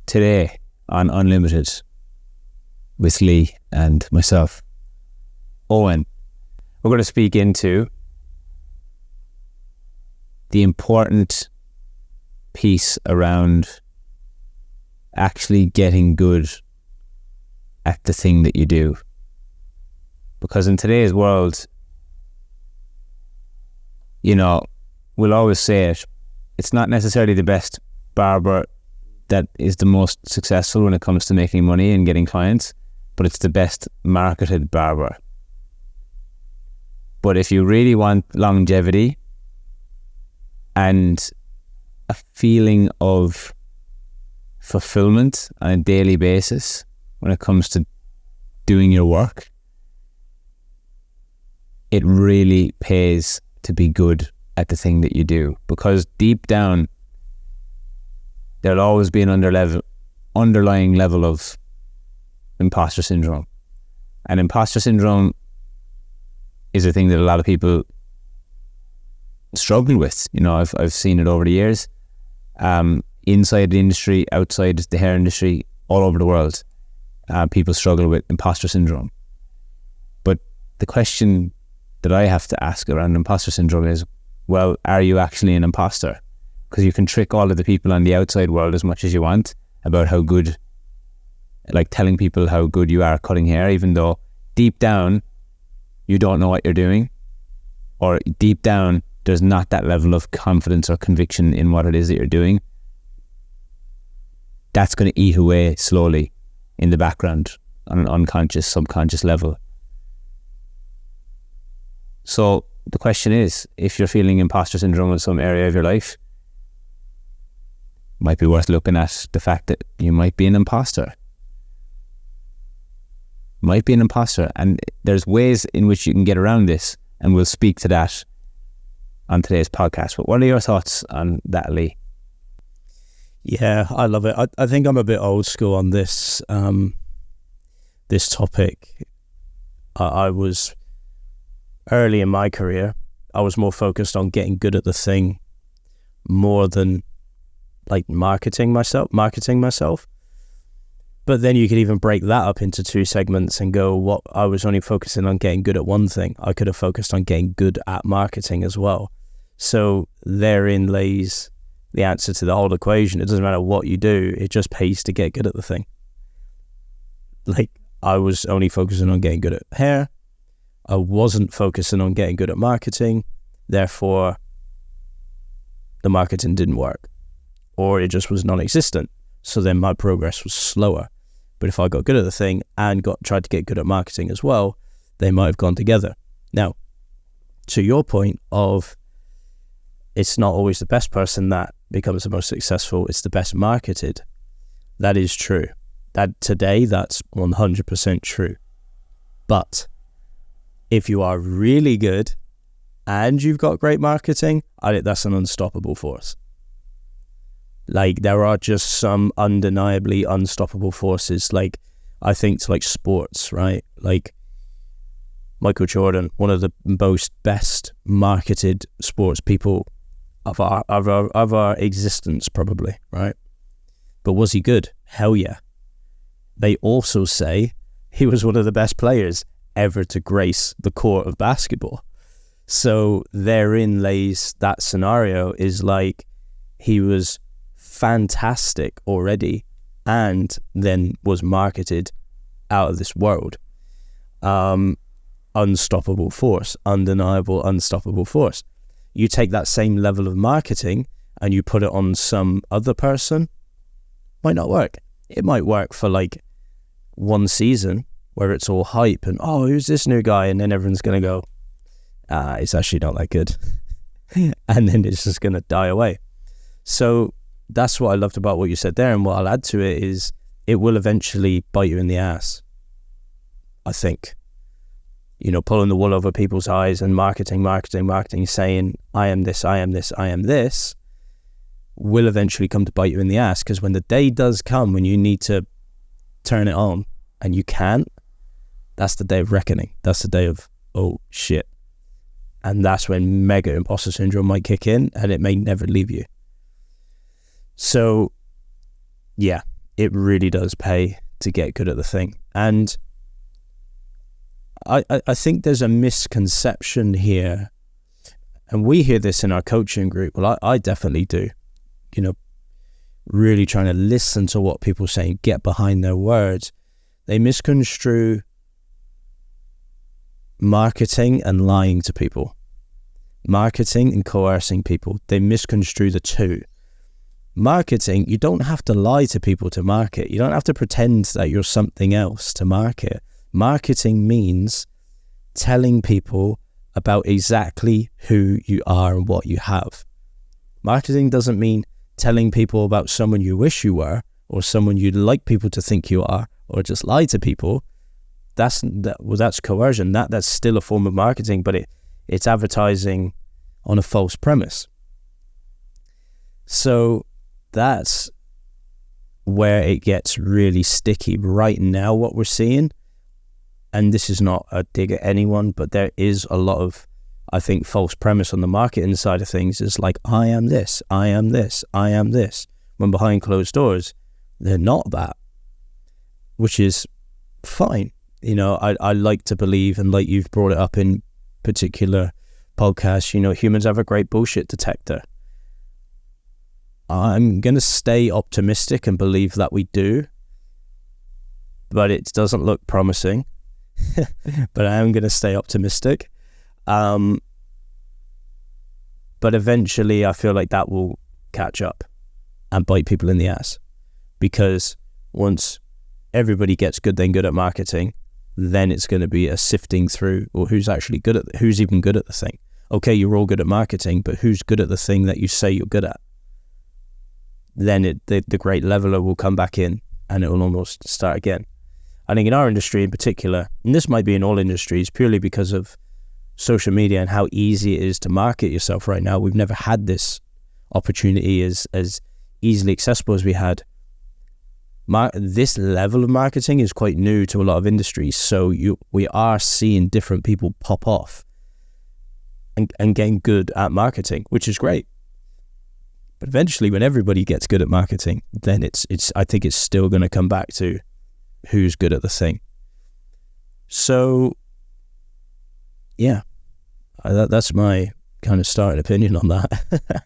Today on Unlimited with Leigh and myself, Eoin, we're going to speak into the important piece around actually getting good at the thing that you do. Because in today's world, you know, we'll always say it, it's not necessarily the best barber that is the most successful when it comes to making money and getting clients, but it's the best marketed barber. But if you really want longevity and a feeling of fulfillment on a daily basis when it comes to doing your work, it really pays to be good at the thing that you do. Because deep down, there'll always be an underlying level of imposter syndrome. And imposter syndrome is a thing that a lot of people struggle with. You know, I've seen it over the years, inside the industry, outside the hair industry, all over the world. People struggle with imposter syndrome. But the question that I have to ask around imposter syndrome is, well, are you actually an imposter? Because you can trick all of the people on the outside world as much as you want about how good, like telling people how good you are cutting hair, even though deep down you don't know what you're doing, or deep down there's not that level of confidence or conviction in what it is that you're doing. That's going to eat away slowly in the background on an unconscious, subconscious level. So the question is, if you're feeling imposter syndrome in some area of your life, might be worth looking at the fact that you might be an imposter. And there's ways in which you can get around this, and we'll speak to that on today's podcast. But what are your thoughts on that, Leigh? Yeah, I love it. I think I'm a bit old school on this this topic. I was early in my career, I was more focused on getting good at the thing more than like marketing myself. But then you could even break that up into two segments and go, what I was only focusing on getting good at one thing. I could have focused on getting good at marketing as well. So therein lays the answer to the whole equation. It doesn't matter what you do, it just pays to get good at the thing. Like, I was only focusing on getting good at hair. I wasn't focusing on getting good at marketing. Therefore, the marketing didn't work, or it just was non-existent. So then my progress was slower. But if I got good at the thing and tried to get good at marketing as well, they might have gone together. Now, to your point of it's not always the best person that becomes the most successful, it's the best marketed. That is true. That's 100% true. But if you are really good and you've got great marketing, I think that's an unstoppable force. Like, there are just some undeniably unstoppable forces. Like, I think to like sports, right? Like Michael Jordan, one of the most best marketed sports people of our existence, probably, right? But was he good? Hell yeah. They also say he was one of the best players ever to grace the court of basketball. So therein lays that scenario, is like he was fantastic already and then was marketed out of this world. Unstoppable force, undeniable unstoppable force. You take that same level of marketing and you put it on some other person, might not work. It might work for like one season where it's all hype and, oh, who's this new guy? And then everyone's going to go, it's actually not that good. And then it's just going to die away. So that's what I loved about what you said there. And what I'll add to it is it will eventually bite you in the ass, I think. You know, pulling the wool over people's eyes and marketing, saying, I am this, will eventually come to bite you in the ass. Because when the day does come when you need to turn it on and you can't, that's the day of reckoning. That's the day of, oh shit. And that's when mega imposter syndrome might kick in and it may never leave you. So yeah, it really does pay to get good at the thing. And I think there's a misconception here, and we hear this in our coaching group. Well, I definitely do, really trying to listen to what people are saying, get behind their words. They misconstrue marketing and lying to people. Marketing and coercing people. They misconstrue the two. Marketing, you don't have to lie to people to market. You don't have to pretend that you're something else to market. Marketing means telling people about exactly who you are and what you have. Marketing doesn't mean telling people about someone you wish you were, or someone you'd like people to think you are, or just lie to people. That's coercion. That's still a form of marketing, but it's advertising on a false premise. So that's where it gets really sticky right now, what we're seeing. And this is not a dig at anyone, but there is a lot of, I think, false premise on the marketing side of things. Is like, I am this, I am this, I am this. When behind closed doors, they're not that, which is fine. I like to believe, and like you've brought it up in particular podcasts, humans have a great bullshit detector. I'm going to stay optimistic and believe that we do, but it doesn't look promising. But I am going to stay optimistic. But eventually I feel like that will catch up and bite people in the ass, because once everybody gets good at marketing, then it's going to be a sifting through, or who's even good at the thing. Okay, you're all good at marketing, but who's good at the thing that you say you're good at? Then the great leveler will come back in, and it will almost start again. I think in our industry in particular, and this might be in all industries, purely because of social media and how easy it is to market yourself right now. We've never had this opportunity as easily accessible as we had. This level of marketing is quite new to a lot of industries, so we are seeing different people pop off and getting good at marketing, which is great. But eventually, when everybody gets good at marketing, then I think it's still going to come back to who's good at the thing. So, yeah, that's my kind of starting opinion on that.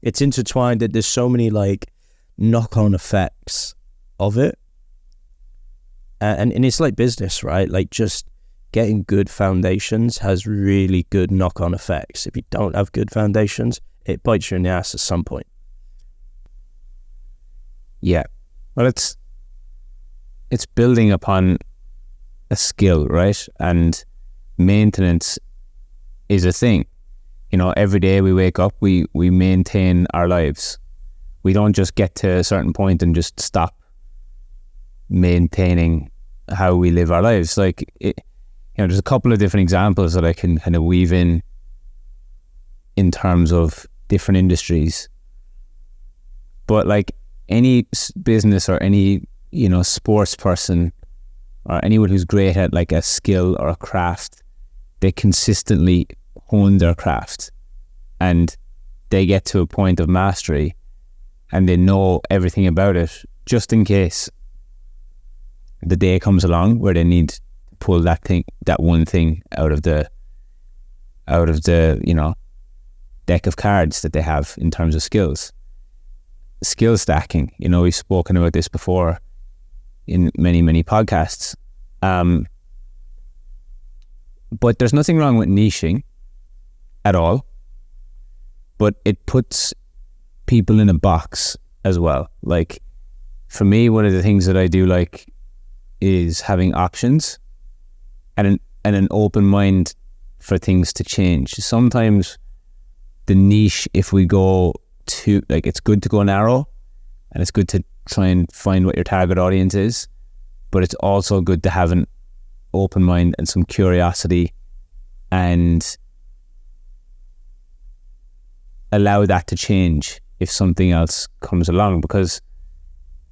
It's intertwined. That there's so many like knock-on effects of it, and it's like business, right? Like just getting good foundations has really good knock-on effects. If you don't have good foundations, it bites you in the ass at some point. Yeah, well, it's building upon a skill, right? And maintenance is a thing. Every day we wake up, we maintain our lives. We don't just get to a certain point and just stop maintaining how we live our lives. Like, there's a couple of different examples that I can kind of weave in terms of different industries. But like any business or any, sports person or anyone who's great at like a skill or a craft, they consistently hone their craft and they get to a point of mastery and they know everything about it, just in case the day comes along where they need to pull that one thing out of the deck of cards that they have in terms of skills. Skill stacking, we've spoken about this before in many, many podcasts. But there's nothing wrong with niching at all. But it puts people in a box as well. Like, for me, one of the things that I do like is having options and an open mind for things to change. Sometimes the niche, if we go to, like, it's good to go narrow and it's good to try and find what your target audience is, but it's also good to have an open mind and some curiosity and allow that to change if something else comes along. Because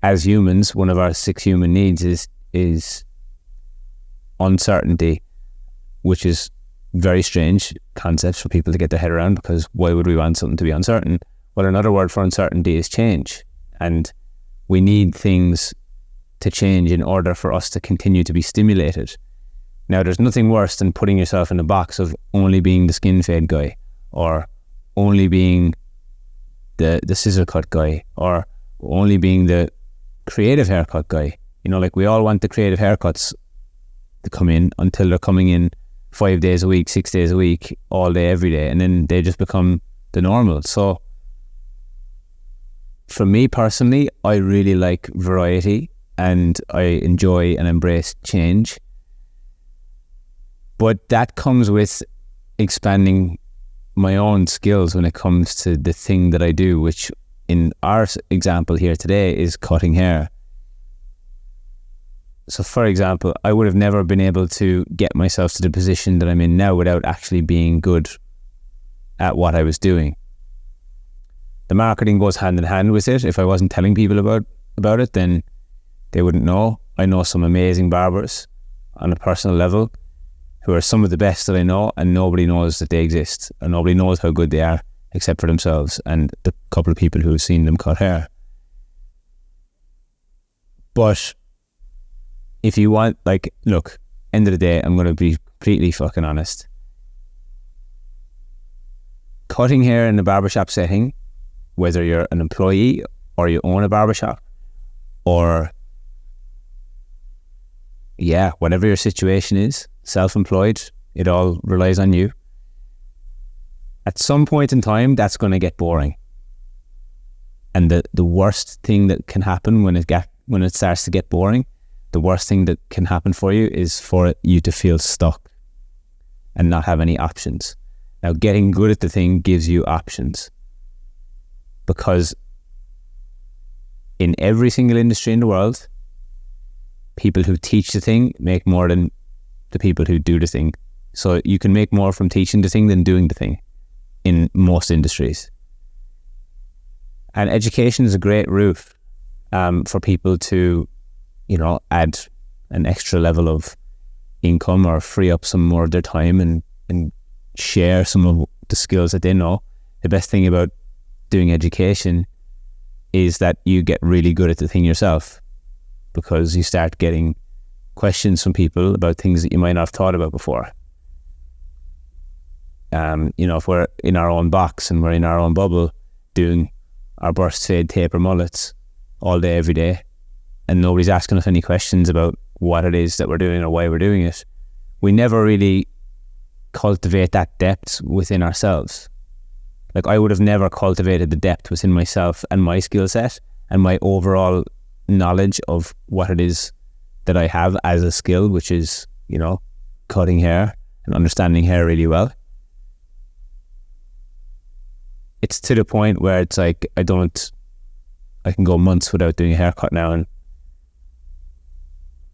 as humans, one of our 6 human needs is uncertainty, which is very strange concepts for people to get their head around, because why would we want something to be uncertain? Well, another word for uncertainty is change. And we need things to change in order for us to continue to be stimulated. Now, there's nothing worse than putting yourself in a box of only being the skin fade guy, or only being the scissor cut guy, or only being the creative haircut guy. You know, like we all want the creative haircuts to come in until they're coming in 5 days a week, 6 days a week, all day, every day, and then they just become the normal. So for me personally, I really like variety and I enjoy and embrace change. But that comes with expanding my own skills when it comes to the thing that I do, which in our example here today is cutting hair. So for example, I would have never been able to get myself to the position that I'm in now without actually being good at what I was doing. The marketing goes hand in hand with it. If I wasn't telling people about it, then they wouldn't know. I know some amazing barbers on a personal level who are some of the best that I know, and nobody knows that they exist, and nobody knows how good they are except for themselves and the couple of people who have seen them cut hair. But if you want, like, look, end of the day, I'm going to be completely fucking honest. Cutting hair in a barbershop setting, whether you're an employee or you own a barbershop, or whatever your situation is, self-employed, it all relies on you. At some point in time, that's going to get boring. And the worst thing that can happen when it starts to get boring, the worst thing that can happen for you is for you to feel stuck and not have any options. Now, getting good at the thing gives you options, because in every single industry in the world, people who teach the thing make more than the people who do the thing. So you can make more from teaching the thing than doing the thing in most industries. And education is a great route for people to, add an extra level of income or free up some more of their time and share some of the skills that they know. The best thing about doing education is that you get really good at the thing yourself, because you start getting questions from people about things that you might not have thought about before. If we're in our own box and we're in our own bubble doing our burst fade taper mullets all day, every day, and nobody's asking us any questions about what it is that we're doing or why we're doing it, we never really cultivate that depth within ourselves. Like, I would have never cultivated the depth within myself and my skill set and my overall knowledge of what it is that I have as a skill, which is, cutting hair and understanding hair really well. It's to the point where it's like, I can go months without doing a haircut now, and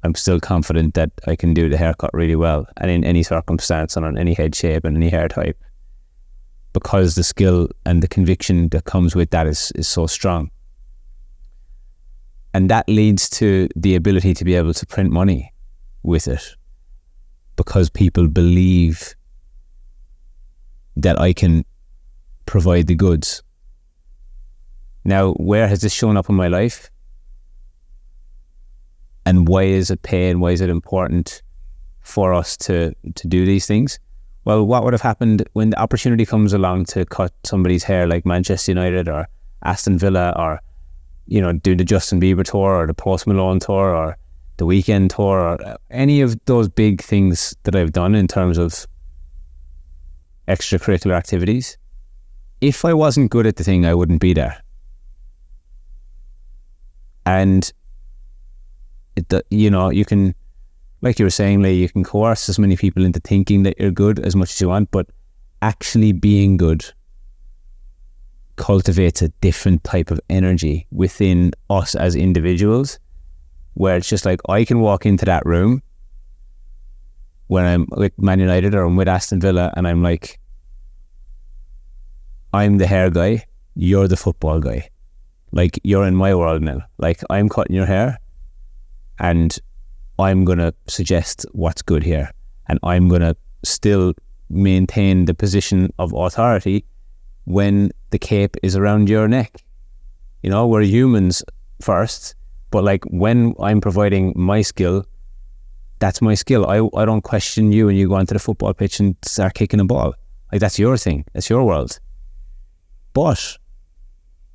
I'm still confident that I can do the haircut really well and in any circumstance and on any head shape and any hair type, because the skill and the conviction that comes with that is so strong. And that leads to the ability to be able to print money with it, because people believe that I can provide the goods. Now, where has this shown up in my life? And why is it pay, and why is it important for us to do these things? Well, what would have happened when the opportunity comes along to cut somebody's hair, like Manchester United or Aston Villa, or do the Justin Bieber tour or the Post Malone tour or the Weekend tour, or any of those big things that I've done in terms of extracurricular activities? If I wasn't good at the thing, I wouldn't be there. And you can, like you were saying, Leigh, you can coerce as many people into thinking that you're good as much as you want, but actually being good cultivates a different type of energy within us as individuals, where it's just like, I can walk into that room when I'm with Man United or I'm with Aston Villa, and I'm like, I'm the hair guy, you're the football guy. Like, you're in my world now. Like, I'm cutting your hair and I'm going to suggest what's good here, and I'm going to still maintain the position of authority when the cape is around your neck. We're humans first, but like when I'm providing my skill, that's my skill. I don't question you and you go onto the football pitch and start kicking a ball. Like, that's your thing. That's your world. But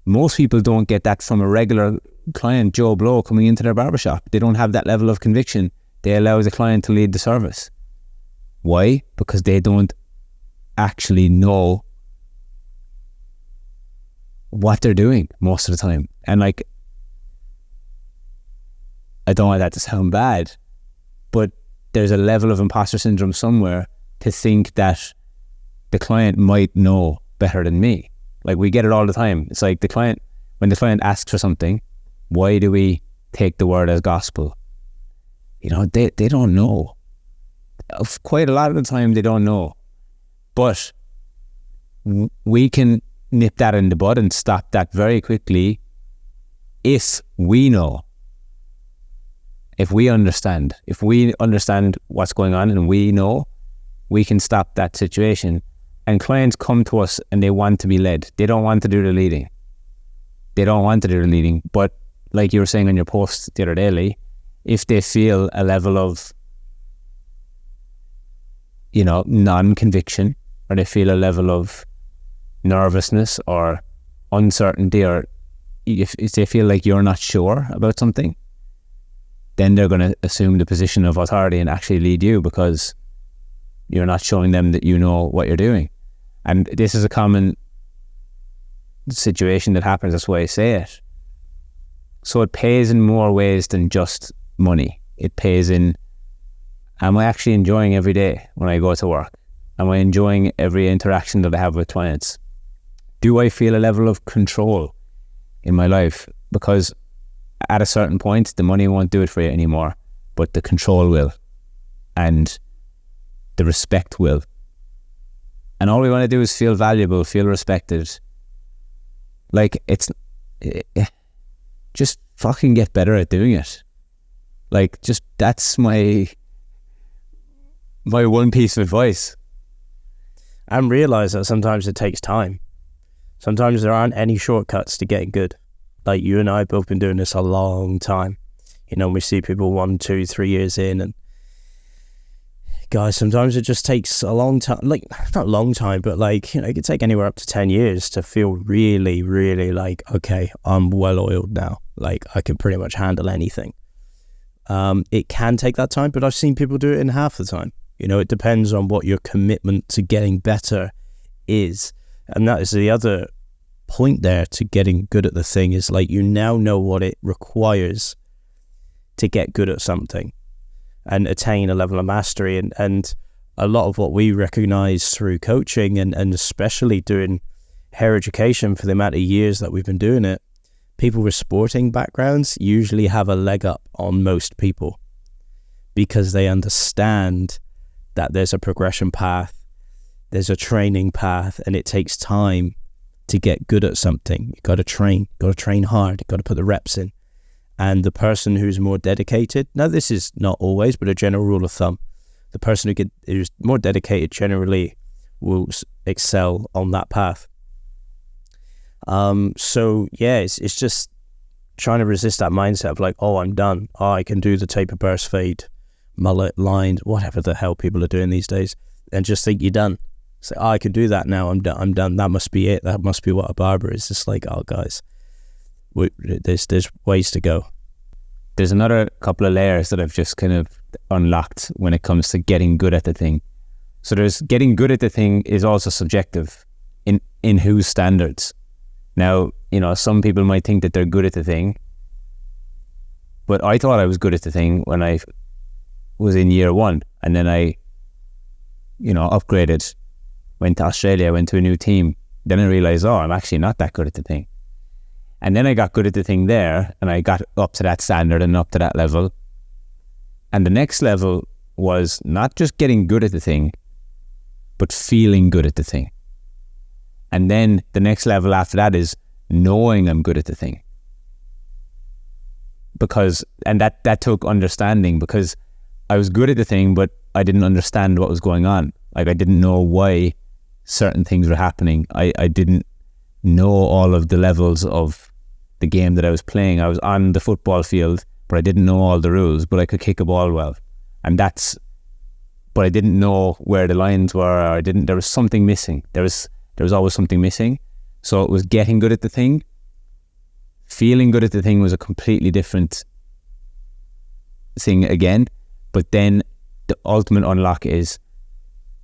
most people don't get that from a regular client, Joe Blow, coming into their barbershop. They don't have that level of conviction. They allow the client to lead the service. Why? Because they don't actually know what they're doing most of the time. And like, I don't want that to sound bad, but there's a level of imposter syndrome somewhere to think that the client might know better than me. Like, we get it all the time. It's like when the client asks for something, why do we take the word as gospel? You know, they don't know. Quite a lot of the time they don't know. But we can nip that in the bud and stop that very quickly if we know. If we understand what's going on and we know, we can stop that situation. And clients come to us and they want to be led. They don't want to do the leading. But like you were saying on your post the other day, Leigh, if they feel a level of, you know, non-conviction, or they feel a level of nervousness or uncertainty, or if they feel like you're not sure about something, then they're going to assume the position of authority and actually lead you because you're not showing them that you know what you're doing. And this is a common situation that happens. That's why I say it. So it pays in more ways than just money. It pays in, am I actually enjoying every day when I go to work? Am I enjoying every interaction that I have with clients? Do I feel a level of control in my life? Because at a certain point, the money won't do it for you anymore, but the control will, and the respect will. And all we want to do is feel valuable, feel respected. Like, just fucking get better at doing it. Like, just, that's my one piece of advice. And realize that sometimes it takes time. Sometimes there aren't any shortcuts to getting good. Like, you and I have both been doing this a long time. You know, we see people 1, 2, 3 years in, and guys, sometimes it just takes a long time. Like, not a long time, but like, you know, it could take anywhere up to 10 years to feel really, really like, okay, I'm well oiled now. Like, I can pretty much handle anything. It can take that time, but I've seen people do it in half the time. You know, it depends on what your commitment to getting better is. And that is the other point there to getting good at the thing, is like, you now know what it requires to get good at something and attain a level of mastery. And a lot of what we recognize through coaching and especially doing hair education for the amount of years that we've been doing it, people with sporting backgrounds usually have a leg up on most people because they understand that there's a progression path, there's a training path, and it takes time to get good at something. You got to train hard, you got to put the reps in. And the person who's more dedicated, now this is not always, but a general rule of thumb, the person who's more dedicated generally will excel on that path. So yeah, it's just trying to resist that mindset of like, oh, I'm done. Oh, I can do the taper burst fade, mullet, lined, whatever the hell people are doing these days, and just think you're done. Say, oh, I can do that now. I'm done. That must be it. That must be what a barber is. It's like, oh, guys, there's ways to go. There's another couple of layers that I've just kind of unlocked when it comes to getting good at the thing. So there's getting good at the thing is also subjective in whose standards. Now, you know, some people might think that they're good at the thing, but I thought I was good at the thing when I was in year 1, and then I, you know, upgraded, went to Australia, went to a new team. Then I realized, oh, I'm actually not that good at the thing. And then I got good at the thing there, and I got up to that standard and up to that level. And the next level was not just getting good at the thing, but feeling good at the thing. And then the next level after that is knowing I'm good at the thing. And that took understanding, because I was good at the thing, but I didn't understand what was going on. Like, I didn't know why certain things were happening. I didn't know all of the levels of the game that I was playing. I was on the football field, but I didn't know all the rules, but I could kick a ball well. But I didn't know where the lines were, or there was something missing. There was always something missing. So it was getting good at the thing. Feeling good at the thing was a completely different thing again. But then the ultimate unlock is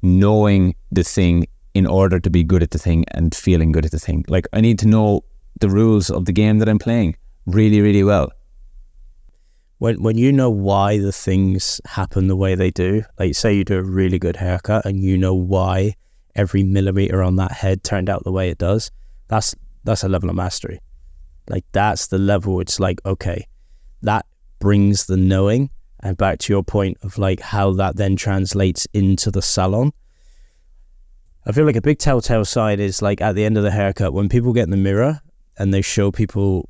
knowing the thing in order to be good at the thing and feeling good at the thing. Like, I need to know the rules of the game that I'm playing really, really well. When you know why the things happen the way they do, like say you do a really good haircut and you know why every millimeter on that head turned out the way it does, that's a level of mastery. Like, that's the level. It's like, okay, that brings the knowing. And back to your point of like how that then translates into the salon. I feel like a big telltale sign is like at the end of the haircut, when people get in the mirror and they show people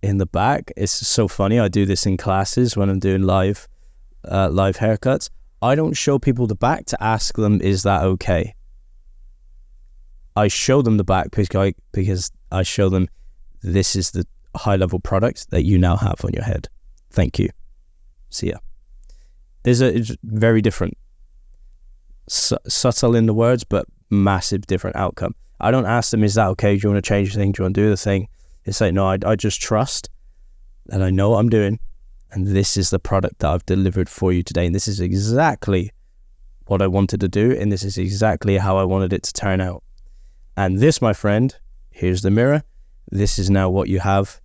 in the back. It's so funny. I do this in classes when I'm doing live haircuts. I don't show people the back to ask them, is that okay? I show them the back because I show them, this is the high level product that you now have on your head. Thank you. See ya. It's very different, subtle in the words, but massive different outcome. I don't ask them, is that okay? Do you want to change the thing? Do you want to do the thing? It's like, no, I just trust that I know what I'm doing, and this is the product that I've delivered for you today, and this is exactly what I wanted to do, and this is exactly how I wanted it to turn out. And this, my friend, here's the mirror. This is now what you have.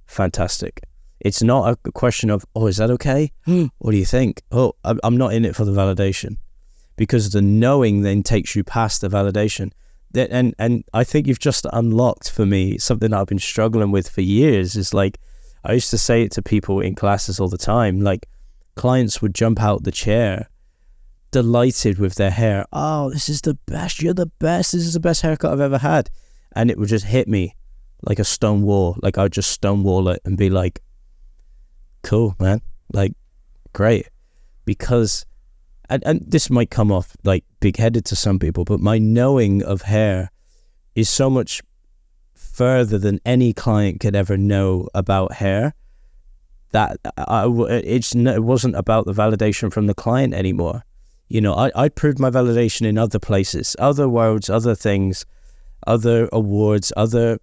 Fantastic. It's not a question of, oh, is that okay? What do you think? Oh, I'm not in it for the validation, because the knowing then takes you past the validation. And I think you've just unlocked for me something that I've been struggling with for years. Is like, I used to say it to people in classes all the time. Like, clients would jump out the chair delighted with their hair. Oh, this is the best. You're the best. This is the best haircut I've ever had. And it would just hit me like a stone wall. Like, I'd just stonewall it and be like, cool, man. Like, great. Because, and this might come off like big-headed to some people, but my knowing of hair is so much further than any client could ever know about hair, that it wasn't about the validation from the client anymore. You know, I proved my validation in other places, other worlds, other things, other awards, other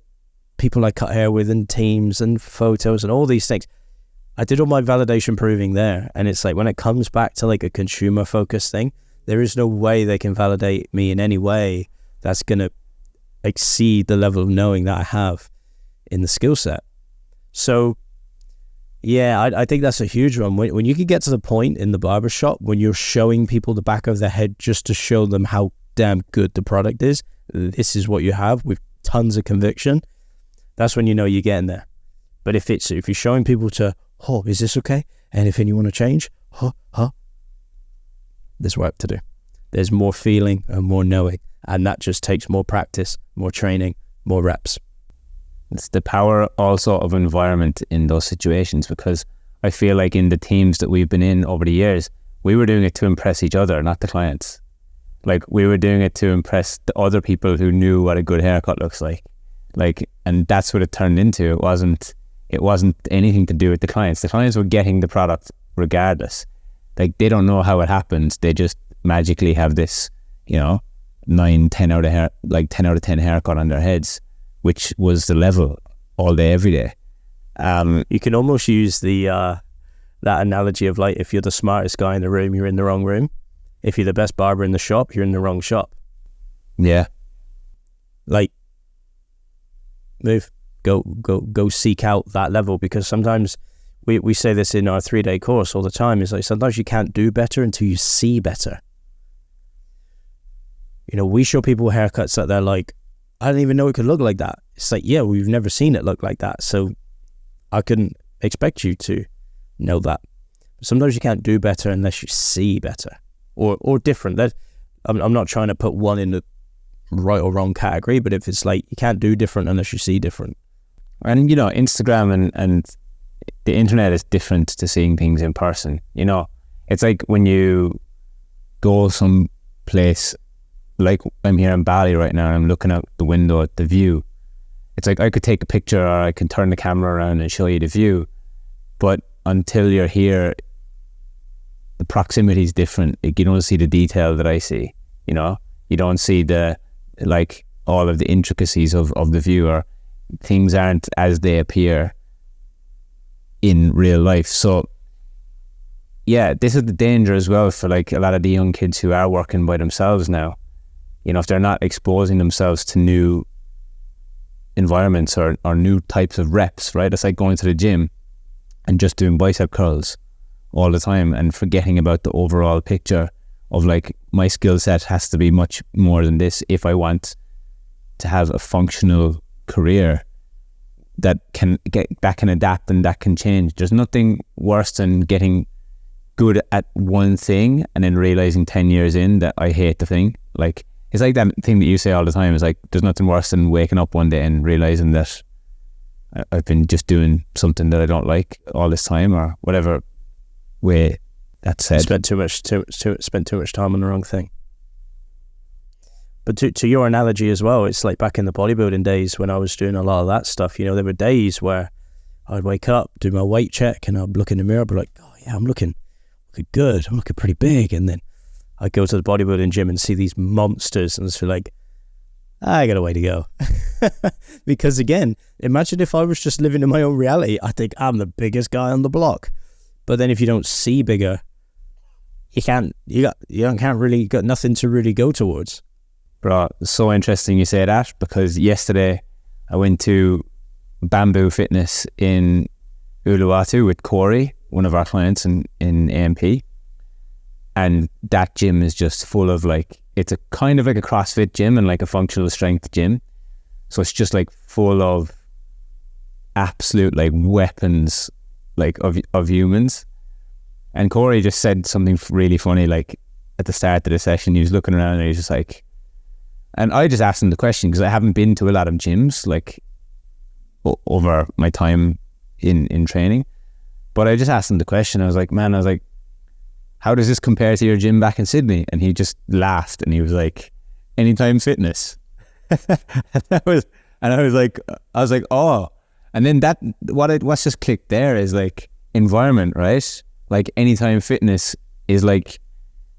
people I cut hair with, and teams and photos and all these things. I did all my validation proving there. And it's like, when it comes back to like a consumer focused thing, there is no way they can validate me in any way that's going to exceed the level of knowing that I have in the skill set. So yeah, I think that's a huge one. When you can get to the point in the barbershop when you're showing people the back of their head just to show them how damn good the product is, this is what you have with tons of conviction, that's when you know you're getting there. But if you're showing people to, oh, is this okay? Anything you want to change? There's work to do. There's more feeling and more knowing. And that just takes more practice, more training, more reps. It's the power also of environment in those situations, because I feel like in the teams that we've been in over the years, we were doing it to impress each other, not the clients. Like, we were doing it to impress the other people who knew what a good haircut looks like. Like, and that's what it turned into. It wasn't anything to do with the clients. The clients were getting the product regardless. Like, they don't know how it happened. They just magically have this, 10 out of 10 haircut on their heads, which was the level all day, every day. You can almost use that analogy of like, if you're the smartest guy in the room, you're in the wrong room. If you're the best barber in the shop, you're in the wrong shop. Yeah. Like, move. Go seek out that level, because sometimes we say this in our 3-day course all the time. It's like, sometimes you can't do better until you see better. We show people haircuts that they're like, I didn't even know it could look like that. It's like, yeah, we've never seen it look like that, so I couldn't expect you to know that. Sometimes you can't do better unless you see better or different. I'm not trying to put one in the right or wrong category, but if it's like, you can't do different unless you see different. And Instagram and the internet is different to seeing things in person. It's like when you go some place, like I'm here in Bali right now, and I'm looking out the window at the view, it's like I could take a picture or I can turn the camera around and show you the view, but until you're here, the proximity is different. Like, you don't see the detail that I see, you know? You don't see the, like, all of the intricacies of the view, or things aren't as they appear in real life. So yeah, this is the danger as well for like a lot of the young kids who are working by themselves now. You know, if they're not exposing themselves to new environments or new types of reps, right? It's like going to the gym and just doing bicep curls all the time and forgetting about the overall picture of like, my skill set has to be much more than this if I want to have a functional career that can adapt and that can change. There's nothing worse than getting good at one thing and then realizing 10 years in that I hate the thing. Like, it's like that thing that you say all the time, is like, there's nothing worse than waking up one day and realizing that I've been just doing something that I don't like all this time, or whatever way that's said. Spent too much time on the wrong thing. But to your analogy as well, it's like back in the bodybuilding days when I was doing a lot of that stuff, you know, there were days where I'd wake up, do my weight check, and I'd look in the mirror, be like, oh yeah, I'm looking good, I'm looking pretty big. And then I'd go to the bodybuilding gym and see these monsters and it's like, I got a way to go. Because again, imagine if I was just living in my own reality. I think I'm the biggest guy on the block. But then if you don't see bigger, you got nothing to really go towards. Bro, it's so interesting you say that, because yesterday I went to Bamboo Fitness in Uluwatu with Corey, one of our clients in AMP, and that gym is just full of like, it's a kind of like a CrossFit gym and like a functional strength gym, so it's just like full of absolute like weapons like of humans. And Corey just said something really funny, like at the start of the session. He was looking around and he was just like, and I just asked him the question because I haven't been to a lot of gyms like over my time in training, but I just asked him the question. I was like, how does this compare to your gym back in Sydney? And he just laughed and he was like, Anytime Fitness. I was like, oh. And then what's just clicked there is like environment, right? Like Anytime Fitness is like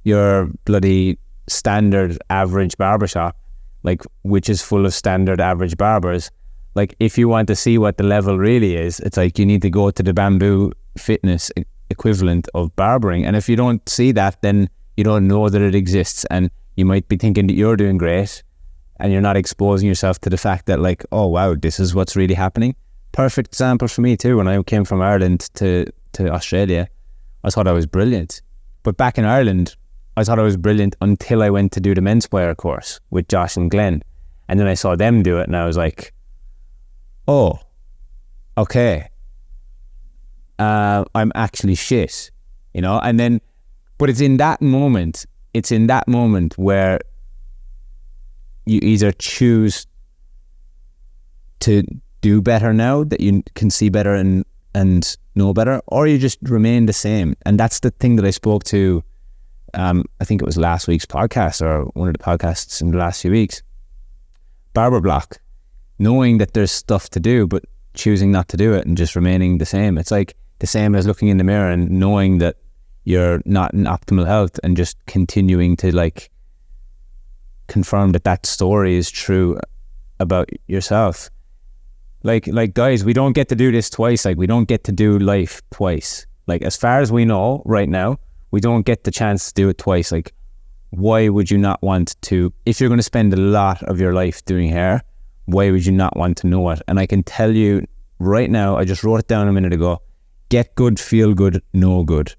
your bloody standard average barbershop, like, which is full of standard average barbers. Like, if you want to see what the level really is, it's like you need to go to the Bamboo Fitness equivalent of barbering. And if you don't see that, then you don't know that it exists, and you might be thinking that you're doing great and you're not exposing yourself to the fact that like, oh wow, this is what's really happening. Perfect example for me too. When I came from Ireland to Australia, I thought I was brilliant, but back in Ireland I thought I was brilliant until I went to do the Menspire course with Josh and Glenn, and then I saw them do it and I was like, oh, okay, I'm actually shit, you know. And then, but it's in that moment where you either choose to do better now that you can see better and know better, or you just remain the same. And that's the thing that I spoke to, I think it was last week's podcast or one of the podcasts in the last few weeks. Barber block, knowing that there's stuff to do, but choosing not to do it and just remaining the same. It's like the same as looking in the mirror and knowing that you're not in optimal health and just continuing to like confirm that story is true about yourself. Like guys, we don't get to do this twice. Like, we don't get to do life twice. Like, as far as we know right now, we don't get the chance to do it twice. Like, why would you not want to? If you're going to spend a lot of your life doing hair, why would you not want to know it? And I can tell you right now, I just wrote it down a minute ago, get good, feel good, know good.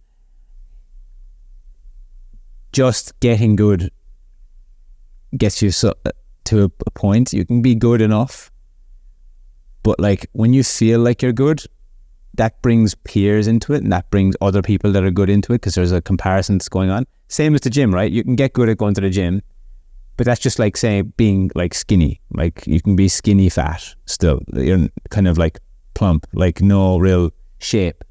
Just getting good gets you to a point. You can be good enough, but like when you feel like you're good, that brings peers into it, and that brings other people that are good into it, because there's a comparison that's going on. Same as the gym, right? You can get good at going to the gym, but that's just like saying being like skinny. Like, you can be skinny fat still. You're kind of like plump, like no real shape.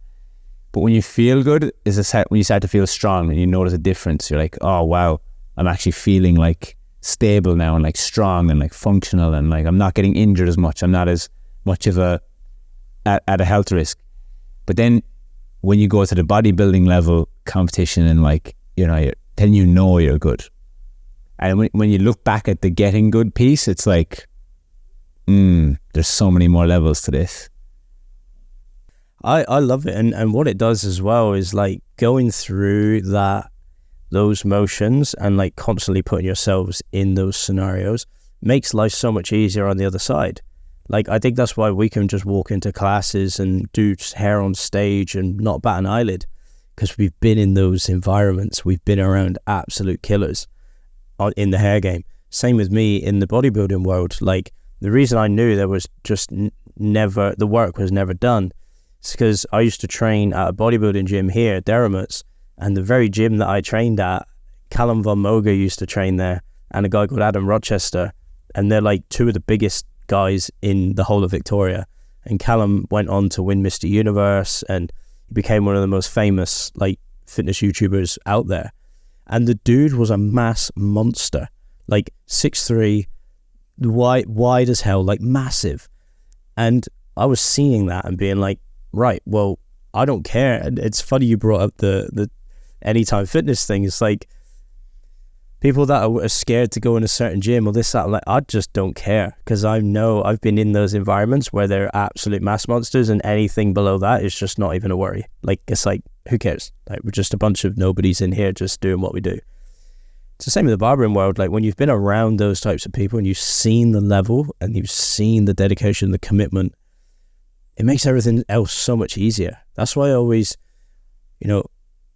But when you feel good is when you start to feel strong and you notice a difference. You're like, oh wow, I'm actually feeling like stable now and like strong and like functional, and like I'm not getting injured as much. I'm not as much of at a health risk. But then when you go to the bodybuilding level competition and like, then you're good. And when you look back at the getting good piece, it's like, there's so many more levels to this. I love it. And what it does as well is like going through those motions and like constantly putting yourselves in those scenarios makes life so much easier on the other side. Like, I think that's why we can just walk into classes and do hair on stage and not bat an eyelid, because we've been in those environments. We've been around absolute killers in the hair game. Same with me in the bodybuilding world. Like, the reason I knew there was just the work was never done, is because I used to train at a bodybuilding gym here, Deramit's, and the very gym that I trained at, Callum Von Moga used to train there, and a guy called Adam Rochester, and they're like two of the biggest guys in the whole of Victoria. And Callum went on to win Mr. Universe, and he became one of the most famous like fitness YouTubers out there. And the dude was a mass monster, like 6'3", wide as hell, like massive. And I was seeing that and being like, right, well, I don't care. And it's funny you brought up the Anytime Fitness thing. It's like, people that are scared to go in a certain gym or this, that, like, I just don't care, because I know I've been in those environments where they're absolute mass monsters, and anything below that is just not even a worry. Like, it's like, who cares? Like, we're just a bunch of nobodies in here just doing what we do. It's the same with the barbering world. Like, when you've been around those types of people and you've seen the level and you've seen the dedication, the commitment, it makes everything else so much easier. That's why I always,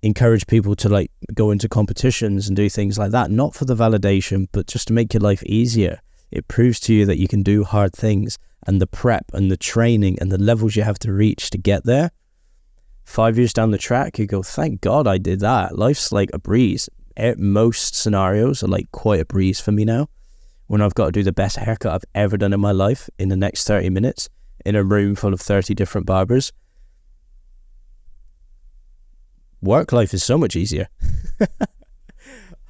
encourage people to like go into competitions and do things like that, not for the validation, but just to make your life easier. It proves to you that you can do hard things, and the prep and the training and the levels you have to reach to get there. 5 years down the track, you go, thank God I did that. Life's like a breeze. Most scenarios are like quite a breeze for me now, when I've got to do the best haircut I've ever done in my life in the next 30 minutes in a room full of 30 different barbers. Work life is so much easier.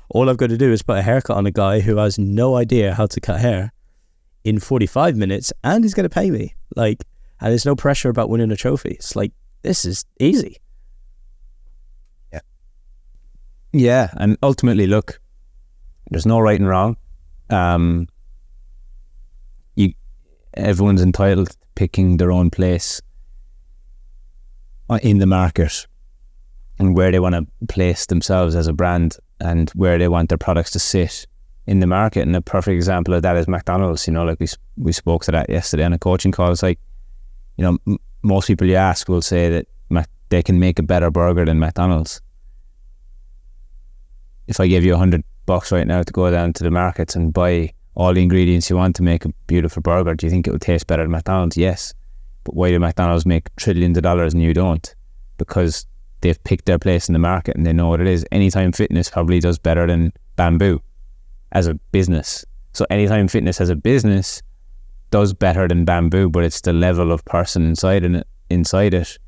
All I've got to do is put a haircut on a guy who has no idea how to cut hair in 45 minutes, and he's going to pay me. Like, and there's no pressure about winning a trophy. It's like, this is easy. Yeah, and ultimately, look, there's no right and wrong. Everyone's entitled to picking their own place in the market, and where they want to place themselves as a brand, and where they want their products to sit in the market. And a perfect example of that is McDonald's. Like we spoke to that yesterday on a coaching call. It's like, most people you ask will say that they can make a better burger than McDonald's. If I gave you $100 right now to go down to the markets and buy all the ingredients you want to make a beautiful burger, do you think it would taste better than McDonald's? Yes. But why do McDonald's make trillions of dollars and you don't? Because they've picked their place in the market and they know what it is. Anytime Fitness probably does better than Bamboo as a business. So Anytime Fitness as a business does better than Bamboo, but it's the level of person inside it.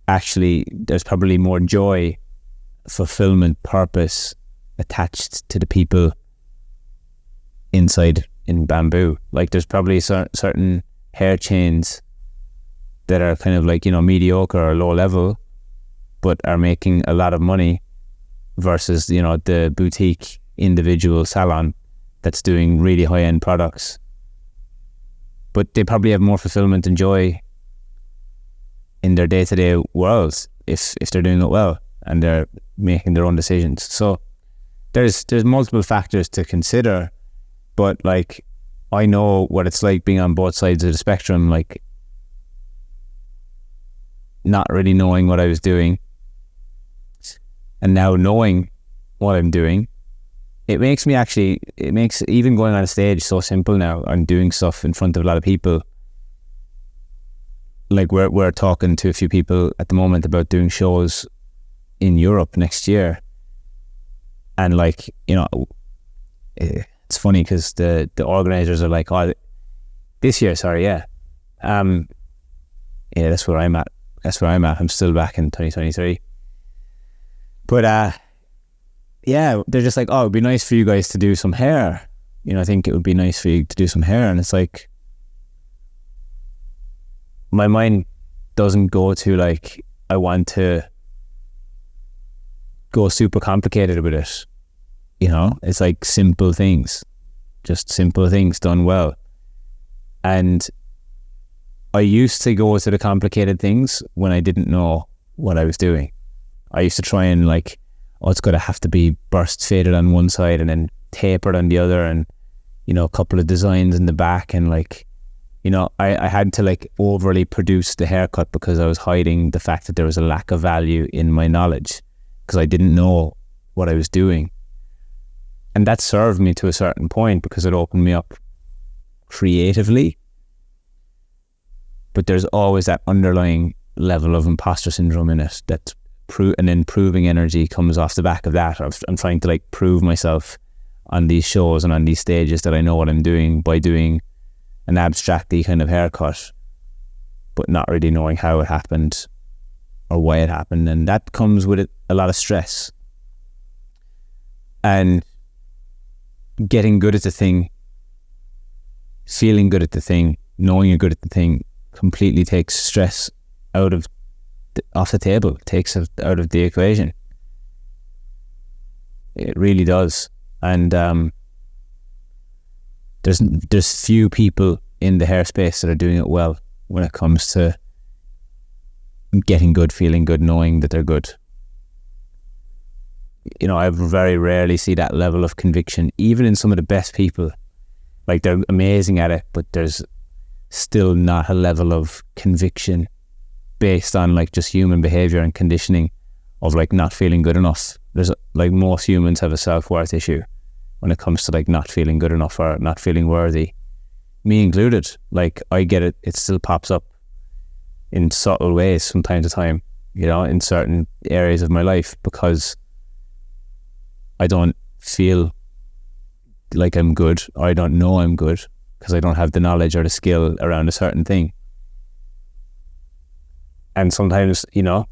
Actually, there's probably more joy, fulfillment, purpose attached to the people inside in Bamboo. Like, there's probably certain hair chains that are kind of like, mediocre or low level, but are making a lot of money, versus, the boutique individual salon that's doing really high-end products. But they probably have more fulfillment and joy in their day-to-day worlds if they're doing it well and they're making their own decisions. So there's multiple factors to consider, but like, I know what it's like being on both sides of the spectrum, like not really knowing what I was doing, and now knowing what I'm doing. It makes even going on a stage so simple now. I'm doing stuff in front of a lot of people. Like, we're talking to a few people at the moment about doing shows in Europe next year. And like, it's funny because the organizers are like, oh, this year, sorry, yeah. Yeah, that's where I'm at. I'm still back in 2023. But yeah, they're just like, oh, it'd be nice for you guys to do some hair. You know, I think it would be nice for you to do some hair. And it's like, my mind doesn't go to like, I want to go super complicated with it. You know, it's like simple things, just simple things done well. And I used to go to the complicated things when I didn't know what I was doing. I used to try and like, oh, it's going to have to be burst faded on one side and then tapered on the other, and, you know, a couple of designs in the back, and like, you know, I had to like overly produce the haircut because I was hiding the fact that there was a lack of value in my knowledge because I didn't know what I was doing. And that served me to a certain point because it opened me up creatively. But there's always that underlying level of imposter syndrome in it, that and then proving energy comes off the back of that. I'm trying to like prove myself on these shows and on these stages that I know what I'm doing by doing an abstractly kind of haircut, but not really knowing how it happened or why it happened. And that comes with it a lot of stress. And getting good at the thing, feeling good at the thing, knowing you're good at the thing completely takes stress off the table, takes it out of the equation. It really does. And there's few people in the hair space that are doing it well when it comes to getting good, feeling good, knowing that they're good. You know, I very rarely see that level of conviction, even in some of the best people. Like, they're amazing at it, but there's still not a level of conviction based on like just human behavior and conditioning of like not feeling good enough. There's like, most humans have a self-worth issue when it comes to like not feeling good enough or not feeling worthy, me included. Like, I get it, it still pops up in subtle ways from time to time, you know, in certain areas of my life, because I don't feel like I'm good, or I don't know I'm good because I don't have the knowledge or the skill around a certain thing. And sometimes, you know,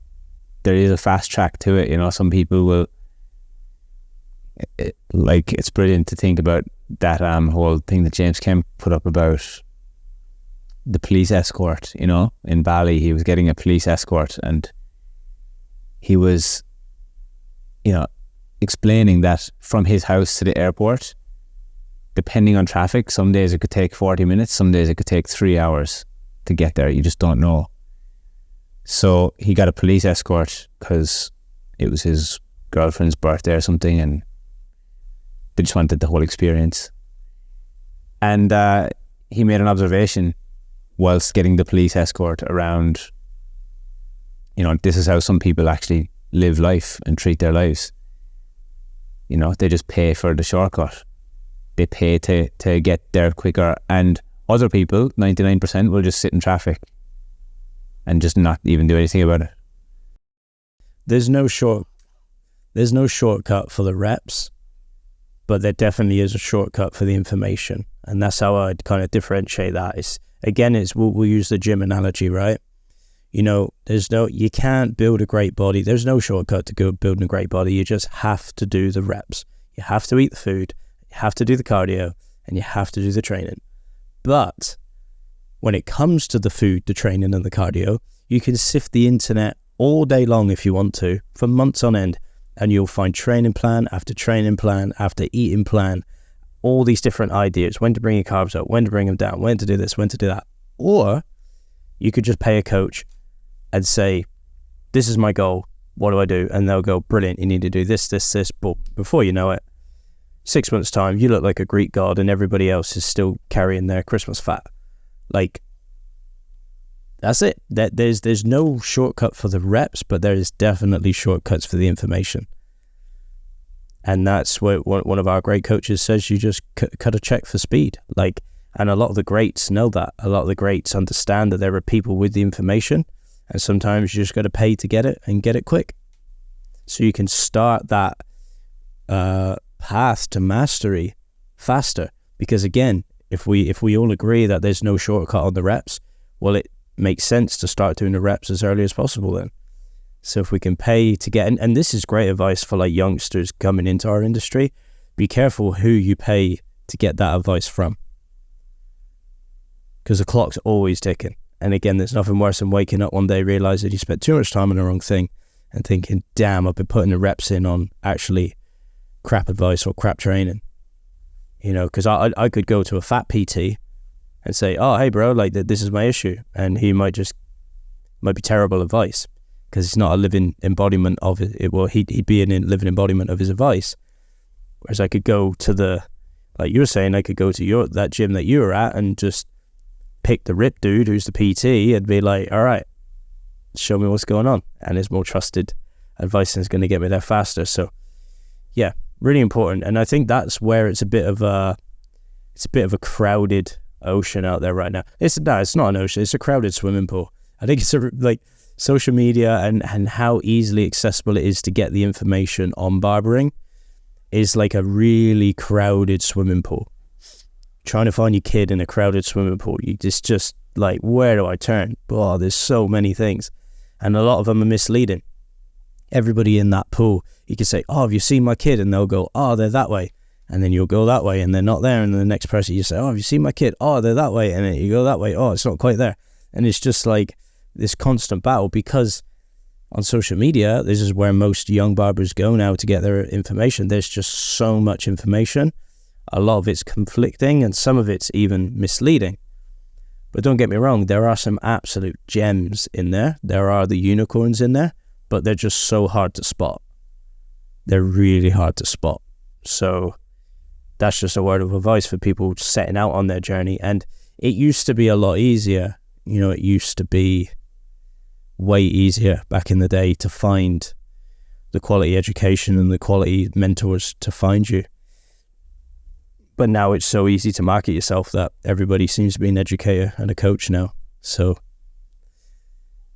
there is a fast track to it. You know, some people will, like, it's brilliant to think about that whole thing that James Kemp put up about the police escort. You know, in Bali, he was getting a police escort, and he was, you know, explaining that from his house to the airport, depending on traffic, some days it could take 40 minutes, some days it could take 3 hours to get there. You just don't know. So he got a police escort because it was his girlfriend's birthday or something, and they just wanted the whole experience. And he made an observation whilst getting the police escort around, you know, this is how some people actually live life and treat their lives. You know, they just pay for the shortcut. They pay to get there quicker. And other people, 99%, will just sit in traffic and just not even do anything about it. There's no shortcut for the reps, but there definitely is a shortcut for the information. And that's how I'd kind of differentiate that. We'll use the gym analogy, right? You know, you can't build a great body. There's no shortcut to building a great body. You just have to do the reps. You have to eat the food, you have to do the cardio, and you have to do the training. But when it comes to the food, the training, and the cardio, you can sift the internet all day long if you want to, for months on end, and you'll find training plan after eating plan, all these different ideas, when to bring your carbs up, when to bring them down, when to do this, when to do that. Or you could just pay a coach and say, this is my goal, what do I do? And they'll go, brilliant, you need to do this, but before you know it, 6 months time, you look like a Greek god and everybody else is still carrying their Christmas fat. Like, that's it. There's no shortcut for the reps, but there is definitely shortcuts for the information. And that's what one of our great coaches says, you just cut a check for speed. Like, and a lot of the greats know that. A lot of the greats understand that there are people with the information, and sometimes you just got to pay to get it and get it quick. So you can start that path to mastery faster. Because again, if we all agree that there's no shortcut on the reps, well, it makes sense to start doing the reps as early as possible then. So if we can pay to get, and this is great advice for like youngsters coming into our industry, be careful who you pay to get that advice from. Because the clock's always ticking. And again, there's nothing worse than waking up one day, realizing you spent too much time on the wrong thing and thinking, damn, I've been putting the reps in on actually crap advice or crap training. You know, because I could go to a fat PT and say, oh, hey, bro, like this is my issue. And he might be terrible advice because it's not a living embodiment of it. Well, he'd be a living embodiment of his advice. Whereas I could go to like you were saying, I could go to that gym that you were at and just pick the rip dude who's the PT and be like, all right, show me what's going on. And it's more trusted advice and it's going to get me there faster. So yeah, really important. And I think that's where it's a bit of a crowded ocean out there right now. It's not an ocean, it's a crowded swimming pool. I think it's like social media and how easily accessible it is to get the information on barbering is like a really crowded swimming pool. Trying to find your kid in a crowded swimming pool, it's just like, where do I turn? Oh, there's so many things. And a lot of them are misleading. Everybody in that pool, you can say, oh, have you seen my kid? And they'll go, oh, they're that way. And then you'll go that way and they're not there. And then the next person, you say, oh, have you seen my kid? Oh, they're that way. And then you go that way. Oh, it's not quite there. And it's just like this constant battle, because on social media, this is where most young barbers go now to get their information. There's just so much information. A lot of it's conflicting and some of it's even misleading. But don't get me wrong, there are some absolute gems in there. There are the unicorns in there, but they're just so hard to spot. They're really hard to spot. So that's just a word of advice for people setting out on their journey. And it used to be a lot easier. You know, it used to be way easier back in the day to find the quality education and the quality mentors to find you. But now it's so easy to market yourself that everybody seems to be an educator and a coach now. So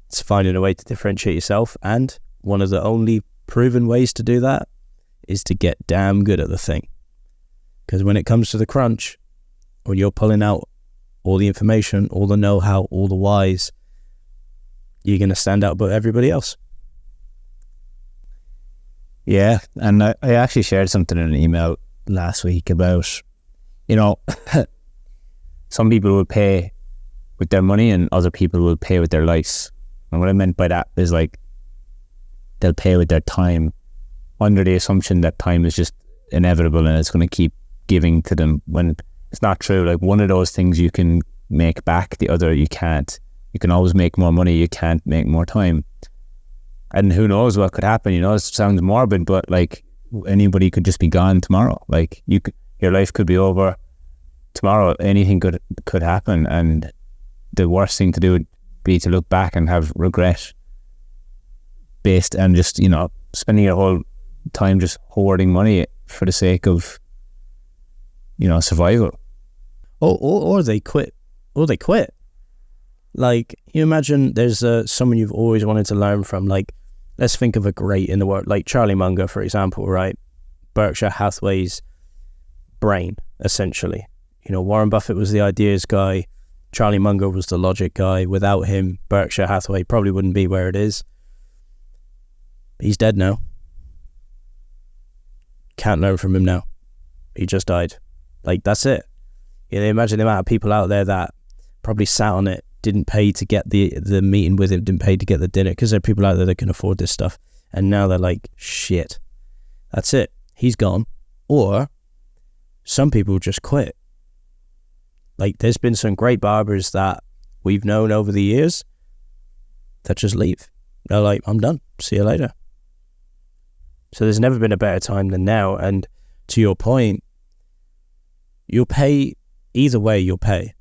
it's finding a way to differentiate yourself. And one of the only proven ways to do that is to get damn good at the thing. Because when it comes to the crunch, when you're pulling out all the information, all the know-how, all the whys, you're going to stand out above everybody else. Yeah, and I actually shared something in an email last week about, you know, some people will pay with their money and other people will pay with their lives. And what I meant by that is like they'll pay with their time under the assumption that time is just inevitable and it's going to keep giving to them, when it's not true. Like, one of those things you can make back, the other you can't. You can always make more money, you can't make more time. And who knows what could happen, you know. It sounds morbid, but like anybody could just be gone tomorrow. Like your life could be over tomorrow. Anything could happen, and the worst thing to do would be to look back and have regret based and just, you know, spending your whole time just hoarding money for the sake of, you know, survival. Or they quit. Like, you imagine there's someone you've always wanted to learn from. Like, let's think of a great in the world, like Charlie Munger, for example, right? Berkshire Hathaway's brain, essentially. You know, Warren Buffett was the ideas guy. Charlie Munger was the logic guy. Without him, Berkshire Hathaway probably wouldn't be where it is. He's dead now. Can't learn from him now. He just died. Like, that's it. You know, imagine the amount of people out there that probably sat on it, didn't pay to get the meeting with him, didn't pay to get the dinner, because there are people out there that can afford this stuff. And now they're like, shit, that's it. He's gone. Or some people just quit. Like, there's been some great barbers that we've known over the years that just leave. They're like, I'm done. See you later. So there's never been a better time than now. And to your point, you'll pay, either way you'll pay.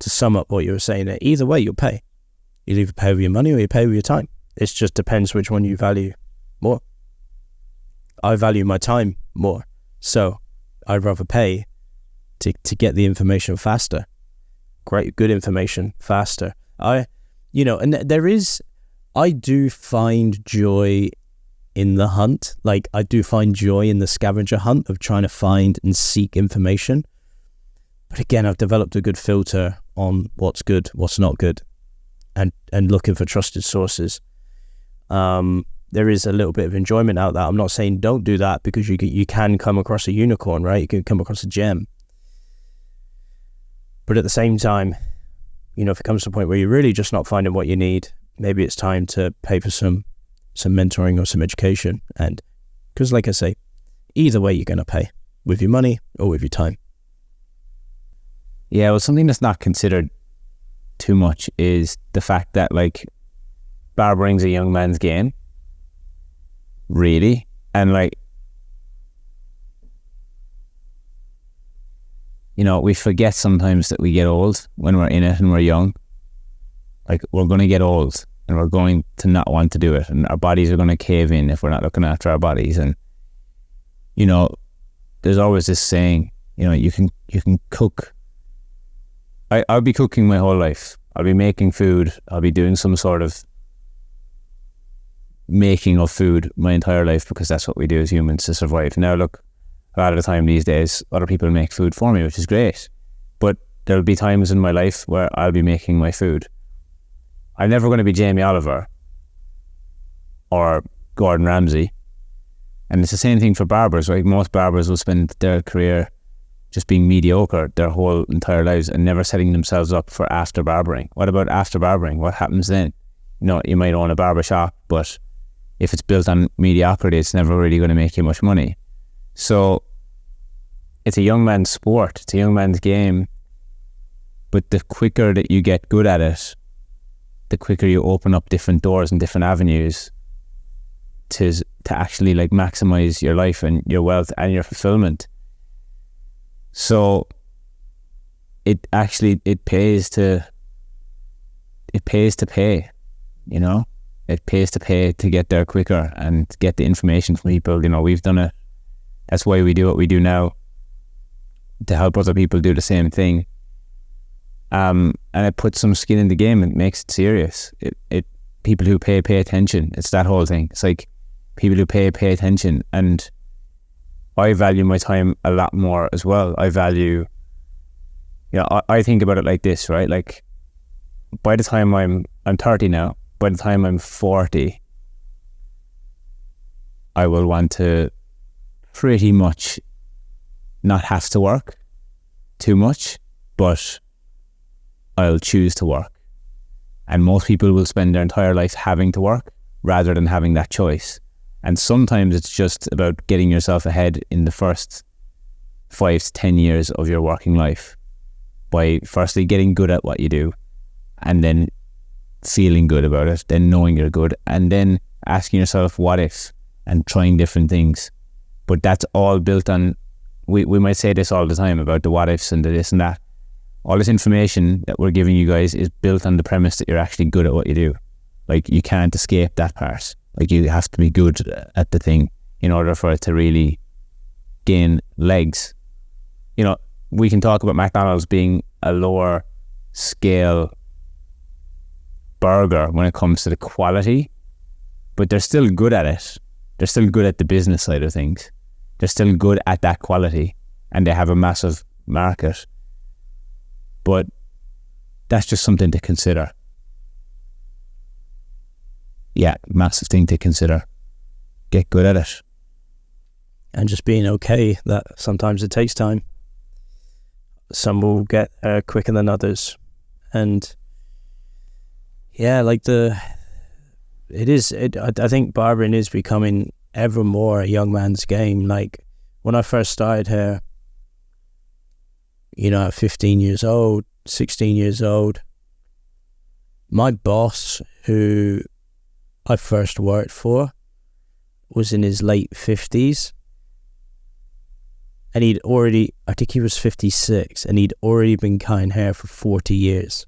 To sum up what you were saying there, either way you'll pay. You'll either pay with your money or you pay with your time. It just depends which one you value more. I value my time more, so I'd rather pay to get the information faster. Good information faster. I do find joy in the hunt. Like, I do find joy in the scavenger hunt of trying to find and seek information. But again, I've developed a good filter on what's good, what's not good. and looking for trusted sources. There is a little bit of enjoyment out there. I'm not saying don't do that, because you can come across a unicorn, right? You can come across a gem. But at the same time, if it comes to a point where you're really just not finding what you need, maybe it's time to pay for some mentoring or some education. And because, like I say, either way you're going to pay, with your money or with your time. Yeah, well, something that's not considered too much is the fact that, like, barbering's a young man's game, really. And, like, we forget sometimes that we get old when we're in it and we're young. Like, we're going to get old and we're going to not want to do it, and our bodies are going to cave in if we're not looking after our bodies. And there's always this saying, you can cook. I'll be cooking my whole life. I'll be making food. I'll be doing some sort of making of food my entire life, because that's what we do as humans to survive. Now, look, a lot of the time these days, other people make food for me, which is great. But there'll be times in my life where I'll be making my food. I'm never going to be Jamie Oliver or Gordon Ramsay. And it's the same thing for barbers, right? Most barbers will spend their career just being mediocre their whole entire lives and never setting themselves up for after barbering. What about after barbering? What happens then? You might own a barber shop, but if it's built on mediocrity, it's never really going to make you much money. So it's a young man's sport. It's a young man's game. But the quicker that you get good at it, the quicker you open up different doors and different avenues to actually, like, maximize your life and your wealth and your fulfillment. So it pays to pay, it pays to pay to get there quicker and get the information from people. We've done it. That's why we do what we do now, to help other people do the same thing. And it puts some skin in the game and makes it serious. It people who pay attention. It's that whole thing. It's like people who pay attention. And I value my time a lot more as well. I value, I think about it like this, right? Like, by the time I'm 30 now, by the time I'm 40, I will want to pretty much not have to work too much, but I'll choose to work. And most people will spend their entire life having to work rather than having that choice. And sometimes it's just about getting yourself ahead in the first 5 to 10 years of your working life by firstly getting good at what you do, and then feeling good about it, then knowing you're good, and then asking yourself what if, and trying different things. But that's all built on, we might say this all the time about the what ifs and the this and that. All this information that we're giving you guys is built on the premise that you're actually good at what you do. Like, you can't escape that part. Like, you have to be good at the thing in order for it to really gain legs. We can talk about McDonald's being a lower scale burger when it comes to the quality, but they're still good at it. They're still good at the business side of things. They're still good at that quality, and they have a massive market. But that's just something to consider. Yeah, massive thing to consider. Get good at it. And just being okay that sometimes it takes time. Some will get quicker than others. And yeah, like I think barbering is becoming ever more a young man's game. Like, when I first started here, at 15 years old, 16 years old, my boss, who I first worked for, was in his late 50s. And I think he was 56, and he'd already been cutting hair for 40 years.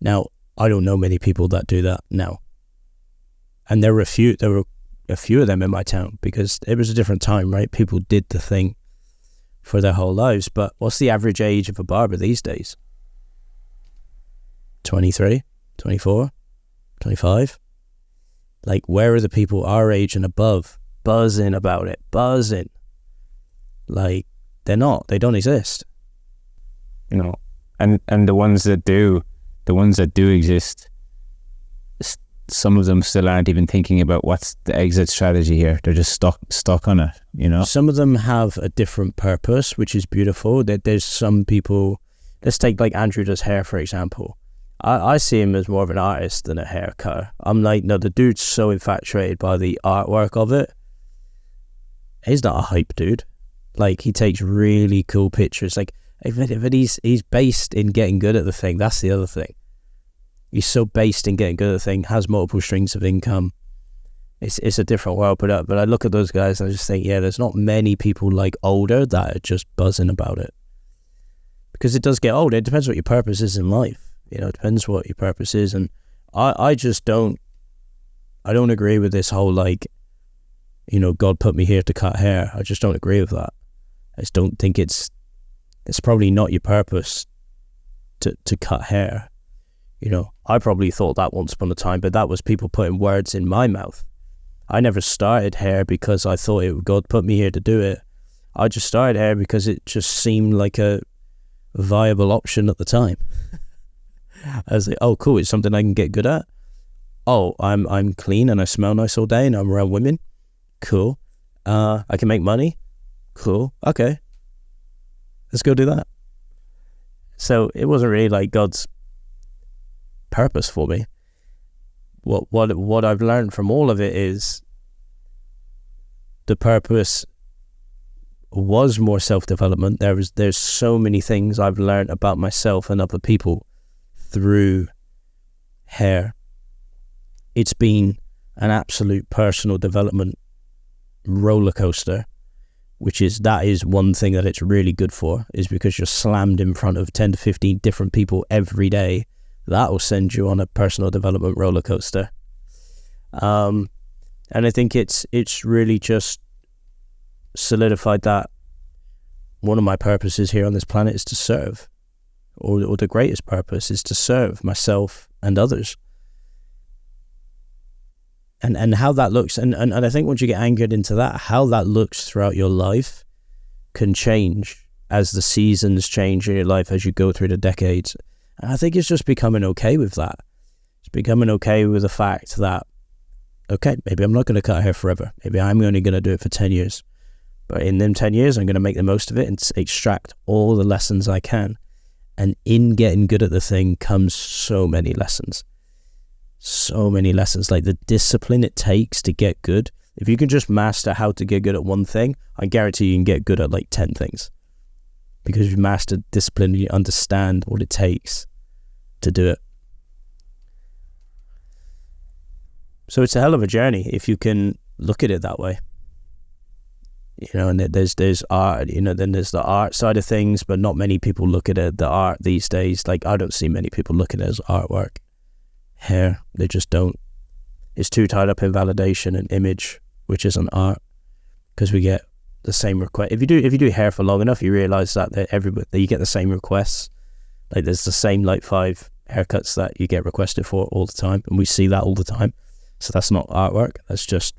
Now, I don't know many people that do that now. And there were a few of them in my town, because it was a different time, right? People did the thing for their whole lives. But what's the average age of a barber these days? 23, 24, 25? Like, where are the people our age and above buzzing about it? Buzzing. Like, they're not. They don't exist. And the ones that do exist, some of them still aren't even thinking about what's the exit strategy here. They're just stuck on it, you know? Some of them have a different purpose, which is beautiful. There's some people, let's take like Andrew does hair, for example. I see him as more of an artist than a hair cutter. I'm like, no, the dude's so infatuated by the artwork of it. He's not a hype dude. Like, he takes really cool pictures. Like, but he's based in getting good at the thing. That's the other thing. He's so based in getting good at the thing, has multiple streams of income. It's a different world. But I look at those guys and I just think, yeah, there's not many people like older that are just buzzing about it. Because it does get older. It depends what your purpose is in life. You know, it depends what your purpose is. And I just don't agree with this whole, like, you know, God put me here to cut hair. I just don't agree with that. I just don't think it's probably not your purpose to cut hair. You know, I probably thought that once upon a time, but that was people putting words in my mouth. I never started hair because I thought God put me here to do it. I just started hair because it just seemed like a viable option at the time. I was like, oh, cool, it's something I can get good at. Oh, I'm clean and I smell nice all day and I'm around women. Cool. I can make money. Cool. Okay. Let's go do that. So it wasn't really like God's purpose for me. What I've learned from all of it is the purpose was more self-development. There's so many things I've learned about myself and other people through hair. It's been an absolute personal development roller coaster, that is one thing that it's really good for, is because you're slammed in front of 10 to 15 different people every day. That will send you on a personal development roller coaster. And I think it's really just solidified that one of my purposes here on this planet is to serve, or the greatest purpose is to serve myself and others. And how that looks, and I think once you get anchored into that, how that looks throughout your life can change as the seasons change in your life, as you go through the decades. And I think it's just becoming okay with that. It's becoming okay with the fact that, okay, maybe I'm not going to cut hair forever. Maybe I'm only going to do it for 10 years. But in them 10 years, I'm going to make the most of it and extract all the lessons I can. And in getting good at the thing comes so many lessons. So many lessons, like the discipline it takes to get good. If you can just master how to get good at one thing, I guarantee you can get good at like 10 things. Because you've mastered discipline, you understand what it takes to do it. So it's a hell of a journey if you can look at it that way. You know, and there's art, you know, then there's the art side of things, but not many people look at it, the art these days. Like, I don't see many people look at it as artwork. Hair, they just don't. It's too tied up in validation and image, which isn't art, because we get the same request. If you do hair for long enough, you realize that you get the same requests. Like, there's the same like 5 haircuts that you get requested for all the time, and we see that all the time. So that's not artwork. That's just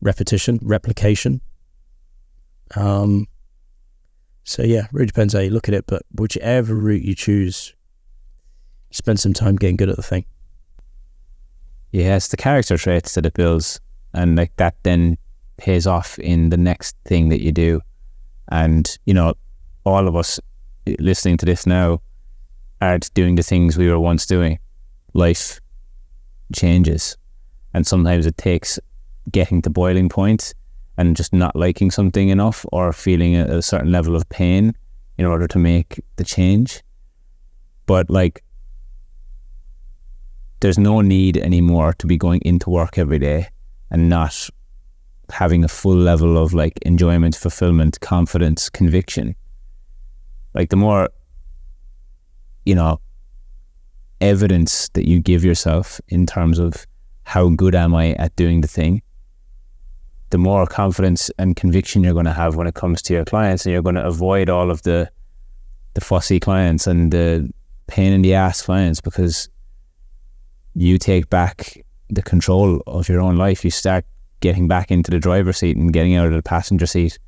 repetition, replication. So yeah, really depends how you look at it. But whichever route you choose, spend some time getting good at the thing. Yeah, it's the character traits that it builds, and like that then pays off in the next thing that you do. And you know, all of us listening to this now aren't doing the things we were once doing. Life changes, and sometimes it takes getting to boiling point and just not liking something enough, or feeling a certain level of pain in order to make the change. But like, there's no need anymore to be going into work every day and not having a full level of like enjoyment, fulfillment, confidence, conviction. Like, the more, you know, evidence that you give yourself in terms of how good am I at doing the thing, the more confidence and conviction you're going to have when it comes to your clients, and you're going to avoid all of the fussy clients and the pain in the ass clients, because you take back the control of your own life. You start getting back into the driver's seat and getting out of the passenger seat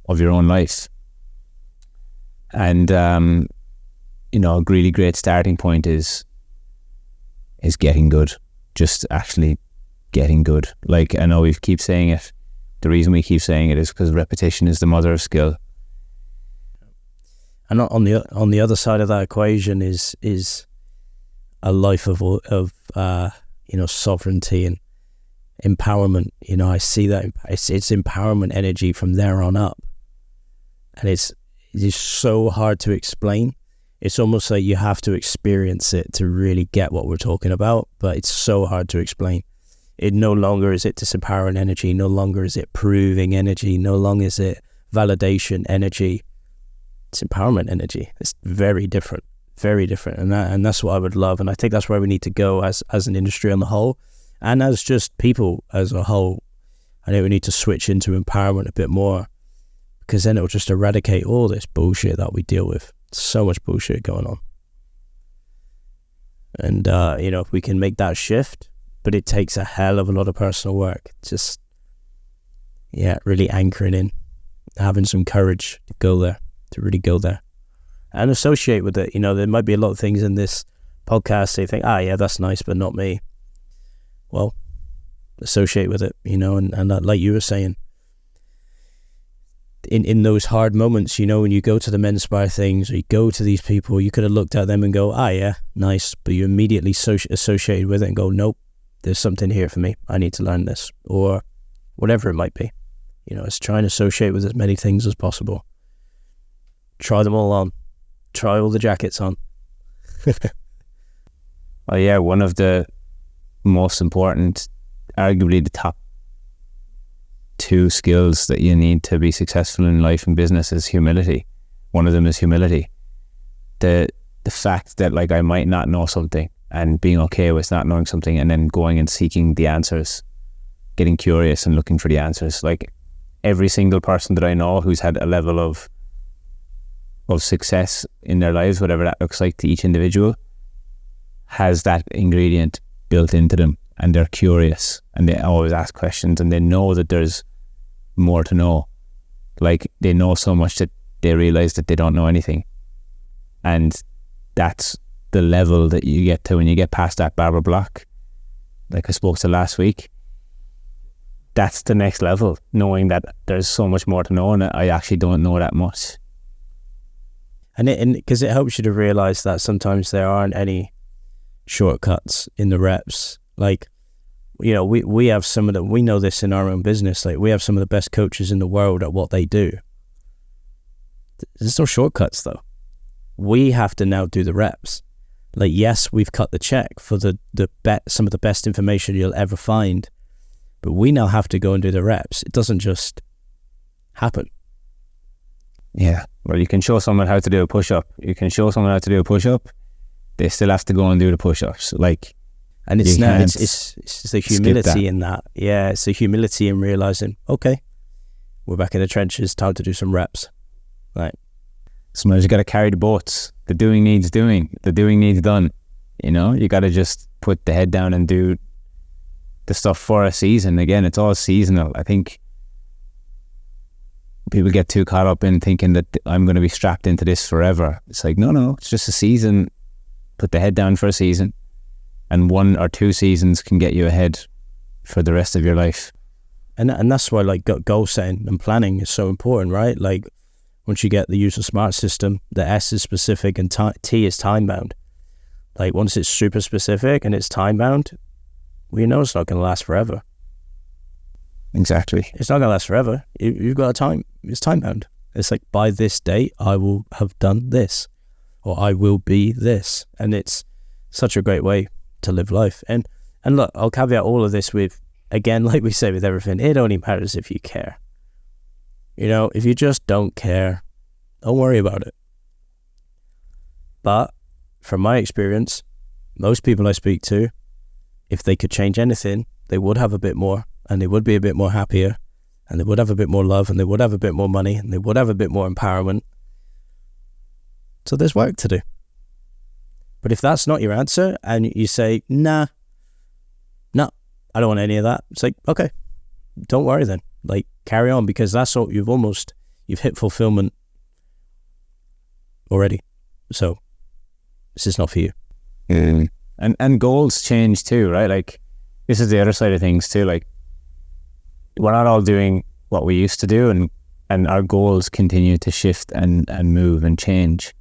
of your own life. And a really great starting point is getting good. Just actually getting good. Like, I know we keep saying it. The reason we keep saying it is because repetition is the mother of skill. And on the other side of that equation is a life of sovereignty and empowerment. I see that it's empowerment energy from there on up, and it is so hard to explain. It's almost like you have to experience it to really get what we're talking about, but it's so hard to explain. It no longer is it disempowering energy, no longer is it proving energy, no longer is it validation energy. It's empowerment energy. It's very different, and that's what I would love, and I think that's where we need to go as an industry on the whole, and as just people as a whole. I think we need to switch into empowerment a bit more, because then it will just eradicate all this bullshit that we deal with. So much bullshit going on. And, if we can make that shift, but it takes a hell of a lot of personal work. Just, really anchoring in, having some courage to go there, to really go there. And associate with it. There might be a lot of things in this podcast that you think, that's nice, but not me. Well, associate with it, and like you were saying, in those hard moments, when you go to the Menspire things, or you go to these people, you could have looked at them and go, nice, but you immediately associated with it and go, nope, there's something here for me. I need to learn this, or whatever it might be. It's trying to associate with as many things as possible. Try them all on. Try all the jackets on. One of the most important, arguably the top 2 skills that you need to be successful in life and business is humility. One of them is humility. The fact that, like, I might not know something, and being okay with not knowing something, and then going and seeking the answers, getting curious and looking for the answers. Like, every single person that I know who's had a level of success in their lives, whatever that looks like to each individual, has that ingredient built into them, and they're curious, and they always ask questions, and they know that there's more to know. Like, they know so much that they realize that they don't know anything. And that's the level that you get to when you get past that Barber block, like I spoke to last week. That's the next level, knowing that there's so much more to know, and I actually don't know that much. And because it helps you to realize that sometimes there aren't any shortcuts in the reps. Like, we have some of the, we know this in our own business, like, we have some of the best coaches in the world at what they do. There's no shortcuts though. We have to now do the reps. Like, yes, we've cut the check for some of the best information you'll ever find, but we now have to go and do the reps. It doesn't just happen. Yeah. Well, you can show someone how to do a push-up. You can show someone how to do a push-up. They still have to go and do the push-ups. Like, and it's now it's the humility in that. Yeah, it's the humility in realizing, okay, we're back in the trenches. Time to do some reps. Right. Sometimes you got to carry the boats. The doing needs doing. The doing needs done. You got to just put the head down and do the stuff for a season. Again, it's all seasonal. I think people get too caught up in thinking that I'm going to be strapped into this forever. It's like, no, it's just a season. Put the head down for a season, and 1 or 2 seasons can get you ahead for the rest of your life. And that's why, like, goal setting and planning is so important, right? Like, once you get the user smart system, the S is specific and T is time bound. Like, once it's super specific and it's time bound, well, it's not going to last forever. Exactly. It's not going to last forever. You've got a time. It's time bound. It's like, by this date, I will have done this, or I will be this. And it's such a great way to live life. And look, I'll caveat all of this with, again, like we say with everything, it only matters if you care. If you just don't care, don't worry about it. But from my experience, most people I speak to, if they could change anything, they would have a bit more, and they would be a bit more happier, and they would have a bit more love, and they would have a bit more money, and they would have a bit more empowerment. So there's work to do. But if that's not your answer, and you say, no, I don't want any of that, it's like, okay, don't worry then. Like, carry on, because that's all, you've hit fulfillment already. So this is not for you. And goals change too, right? Like, this is the other side of things too. Like, we're not all doing what we used to do, and our goals continue to shift and move and change.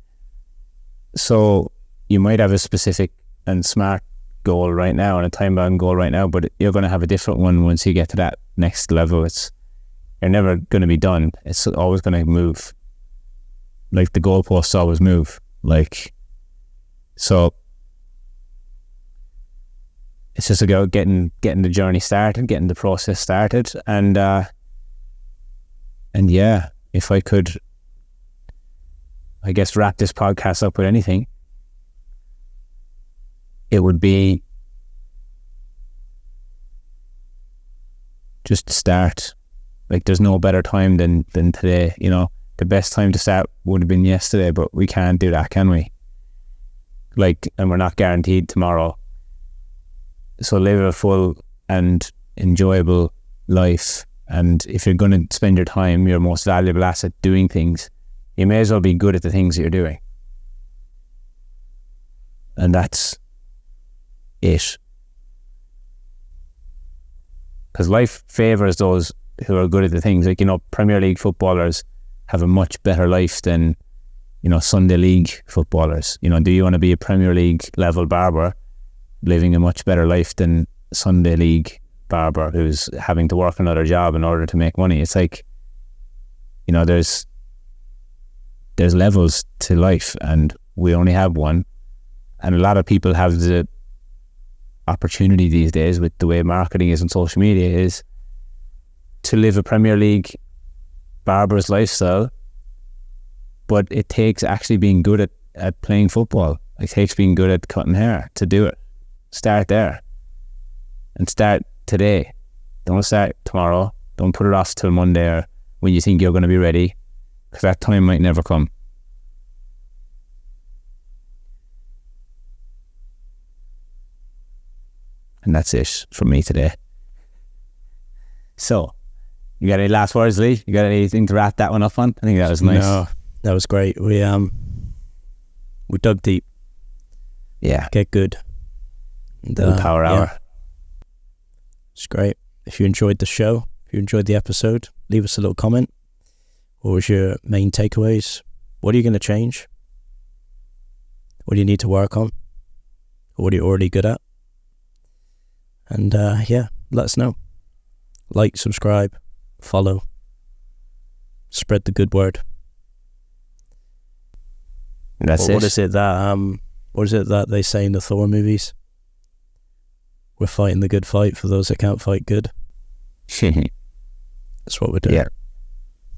So you might have a specific and smart goal right now and a time-bound goal right now, but you're going to have a different one once you get to that next level. You're never going to be done. It's always going to move. Like, the goalposts always move. Like, so it's just about getting the journey started, getting the process started, and yeah, if I could, I guess, wrap this podcast up with anything, it would be just start. Like, there's no better time than today. You know, the best time to start would have been yesterday, but we can't do that, can we? Like, and we're not guaranteed tomorrow. So live a full and enjoyable life. And if you're going to spend your time, your most valuable asset, doing things, you may as well be good at the things that you're doing. And that's it. Because life favours those who are good at the things. Like, you know, Premier League footballers have a much better life than, you know, Sunday League footballers. You know, do you want to be a Premier League level Barber living a much better life than Sunday League Barber who's having to work another job in order to make money? It's like, you know, there's levels to life, and we only have one. And a lot of people have the opportunity these days, with the way marketing is and social media is, to live a Premier League Barber's lifestyle, but it takes actually being good at playing football. It takes being good at cutting hair to do it. Start there, and start today. Don't start tomorrow. Don't put it off till Monday or when you think you're going to be ready, because that time might never come. And that's it from me today. So, you got any last words, Lee? You got anything to wrap that one up on? I think that was nice. No, that was great. We dug deep. Yeah. Get good. And, Power hour. It's great. If you enjoyed the show, if you enjoyed the episode, leave us a little comment. What was your main takeaways? What are you going to change? What do you need to work on? Or what are you already good at? And let us know. Like, subscribe, follow, spread the good word. And that's it. What is it that they say in the Thor movies? We're fighting the good fight for those that can't fight good. That's what we're doing.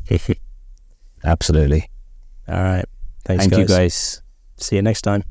Yeah. Absolutely. All right. Thank you guys. See you next time.